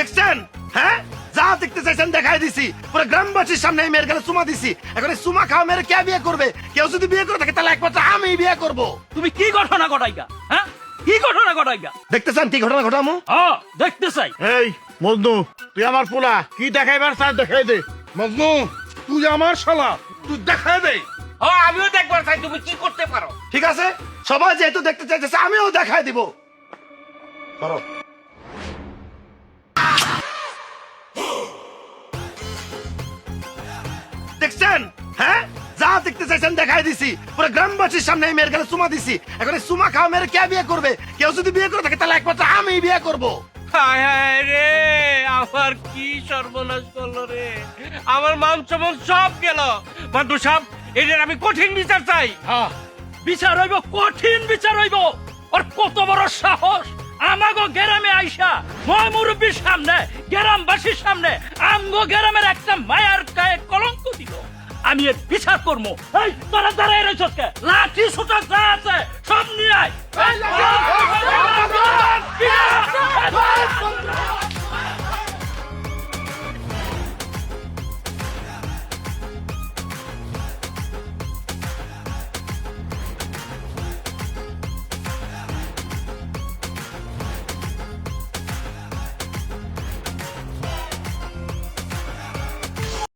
দেখছেন? হ্যাঁ, যা দেখতে চাইছেন দেখাই দিছি। পুরো গ্রামবাসীর সামনে এই মেয়ের গেলে চুমা দিছি। এখন এই চুমা খাওয়া মেয়ের কে বিয়ে করবে? কেউ যদি বিয়ে করে থাকে তাহলে একমাত্র আমি বিয়ে করব। তুমি কি ঘটনা ঘটাইগা? হ্যাঁ, কি ঘটনা ঘটাইগা? দেখতে চান কি ঘটনা ঘটামু? হ্যাঁ, দেখতে চাই। এই মজনু, তুই আমার পোলা, কি দেখাইবার চাস দেখাই দে। মজনু তুই আমার শালা, তুই দেখায় দে। হ্যাঁ, আমিও দেখবার চাই তুমি কি করতে পারো। ঠিক আছে, সবাই যেহেতু দেখতে চাইছে আমিও দেখাই দিব। করো। দেখছেন? হ্যাঁ, যা দেখতে চাইছেন দেখাই দিছি। পুরো গ্রামবাসীর সামনে এই মেয়ের গেলে চুমা দিছি। এখন এই চুমা খাওয়া মেয়ের কে বিয়ে করবে? কেউ যদি বিয়ে করে থাকে তাহলে একমাত্র আমি বিয়ে করব। হায় হায় রে, আমার কি সর্বনাশ করলো রে, আমার মান সম্মান সব গেল। মান্টু সাহেব, এদের আমি কঠিন বিচার চাই। হ্যাঁ, বিচার হইব, কঠিন বিচার হইব। আর কত বড় সাহস আমাগো গ্রামে আইসা মই মুরব্বীর সামনে, গ্রামবাসীর সামনে আমগো গ্রামের একটা মায়ার গায়ে কলঙ্ক দিল। আমি এর বিচার করবো। এই তোরা দাঁড়াই রয়েছ কে? লাঠি সোটা যা আছে সব নিয়ে আয়।